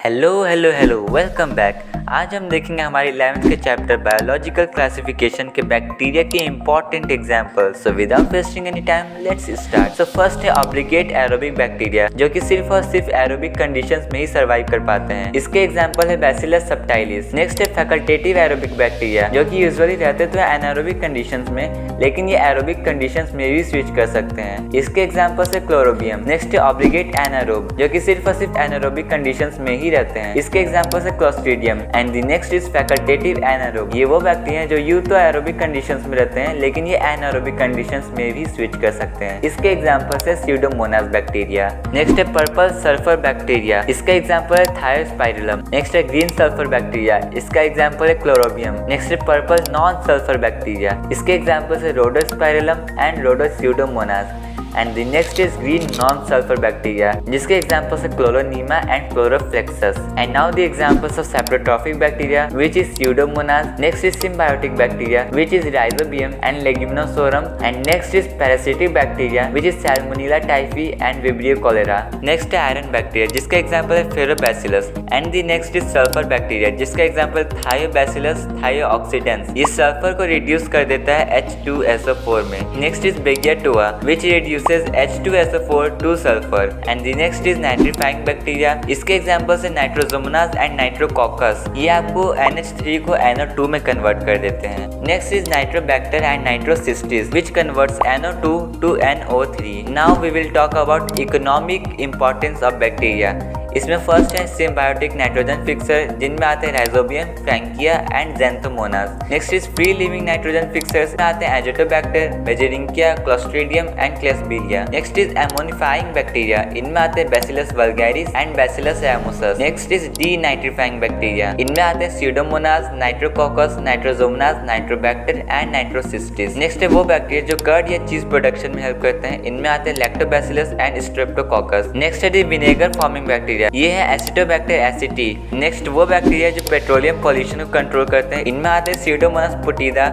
Hello hello hello welcome back. आज हम देखेंगे हमारी 11th के चैप्टर बायोलॉजिकल क्लासिफिकेशन के बैक्टीरिया के important examples. So without wasting any time let's start. So first है ऑब्लिगेट एरोबिक बैक्टीरिया, जो कि सिर्फ और सिर्फ एरोबिक कंडीशंस में ही सर्वाइव कर पाते हैं। इसके एग्जांपल है बैसिलस सबटाइलिस। नेक्स्ट है फैकल्टेटिव एरोबिक बैक्टीरिया, जो कि यूजुअली रहते तो एनारोबिक कंडीशंस में, लेकिन ये एरोबिक कंडीशंस में भी स्विच कर सकते हैं। इसके एग्जांपल्स है क्लोरोबियम। नेक्स्ट है ऑब्लिगेट एनारोब, जो कि सिर्फ और सिर्फ एनारोबिक कंडीशंस में ही रहते हैं। इसके एग्जांपल्स है clostridium. And the next is facultative anaerobe. ये वो बैक्टीरिया हैं जो यूं तो एरोबिक कंडीशंस में रहते हैं, लेकिन ये एनारोबिक कंडीशंस में भी स्विच कर सकते हैं। इसके एग्जांपल्स है स्यूडोमोनास बैक्टीरिया। नेक्स्ट है पर्पल सल्फर बैक्टीरिया। इसका एग्जांपल है थायोस्पाइरुलम। नेक्स्ट है ग्रीन सल्फर बैक्टीरिया। इसका एग्जांपल है क्लोरोबियम। नेक्स्ट है पर्पल नॉन सल्फर बैक्टीरिया। इसके एग्जांपल्स है rhodospirillum and rhodopseudomonas. And the next is green non sulphur bacteria, जिसके एग्जांपल्स है chloronema and chloroflexus. And now the examples of saprotrophic bacteria which is pseudomonas. Next is symbiotic bacteria which is rhizobium and leguminosarum. And next is parasitic bacteria which is salmonella typhi and vibrio cholerae. Next है iron bacteria, जिसका example है ferrobacillus. And the next is sulphur bacteria, जिसका example thiobacillus thiooxidans. ये sulphur को reduce कर देता है H2SO4 में। Next is beggiatoa which reduces H2SO4 to sulfur. And the next is nitrifying bacteria. इसके एग्जांपल्स है नाइट्रोजोमोनास एंड नाइट्रोकॉकस। ये आपको NH3 को NO2 में कन्वर्ट कर देते हैं। Next is nitrobacter and nitrocystis which converts NO2 to NO3। Now we will talk about economic importance of bacteria. इसमें फर्स्ट है सिम्बायोटिक नाइट्रोजन फिक्सर, जिनमें आते हैं rhizobium, frankia and xanthomonas. Next is free living nitrogen fixers में आते हैं azotobacter, beijerinckia, clostridium and klebsiella. Next is ammonifying bacteria. इनमें आते हैं bacillus vulgaris and bacillus ramosus. Next is denitrifying bacteria. इनमें आते हैं Pseudomonas, nitrococcus, nitrosomonas, nitrobacter and nitrocystis. Next है वो बैक्टीरिया जो कर्ड या चीज प्रोडक्शन में हेल्प करते हैं। इनमें आते हैं लैक्टोबैसिलस एंड स्ट्रेप्टोकॉकस। नेक्स्ट है दी विनेगर फॉर्मिंग बैक्टीरिया। ये है एसिटोबैक्टर एसिटी। नेक्स्ट वो बैक्टीरिया जो पेट्रोलियम पॉल्यूशन को कंट्रोल करते हैं। इनमें आते हैं स्यूडोमोनास पुटीदा,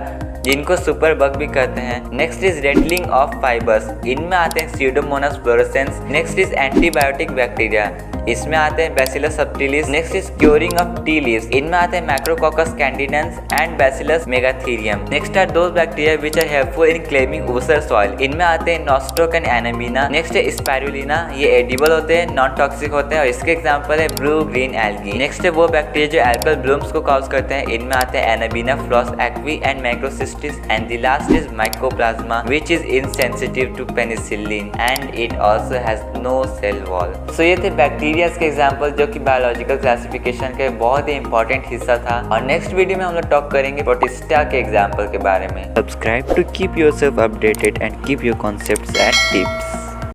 जिनको सुपर बग भी कहते हैं। Next is retting of fibres. इनमें आते हैं pseudomonas fluorescens. Next is antibiotic bacteria. इसमें आते हैं bacillus subtilis. Next is curing of tea leaves. इनमें आते हैं micrococcus candidans and bacillus megatherium. Next are those bacteria which are helpful in claiming ऊसर सॉइल। इनमें आते हैं नॉस्ट्रोक एंड एनामीना। नेक्स्ट है स्पाइरुलिना। ये एडिबल होते हैं, नॉन टॉक्सिक होते हैं और इसके एग्जांपल है ब्लू ग्रीन एल्गी। नेक्स्ट है वो बैक्टीरिया जो एल्कल ब्लूम्स को कॉज करते हैं। इनमें आते हैं anabaena, flos aquae and microcystis. And the last is mycoplasma which is insensitive to penicillin and it also has no cell wall. So ये थे बैक्टीरिया के एग्जांपल, जो कि बायोलॉजिकल क्लासिफिकेशन का बहुत ही इंपॉर्टेंट हिस्सा था। और नेक्स्ट वीडियो में हम लोग टॉक करेंगे प्रोटिस्टा के एग्जांपल के बारे में। Subscribe to keep yourself updated and keep your concepts and tips.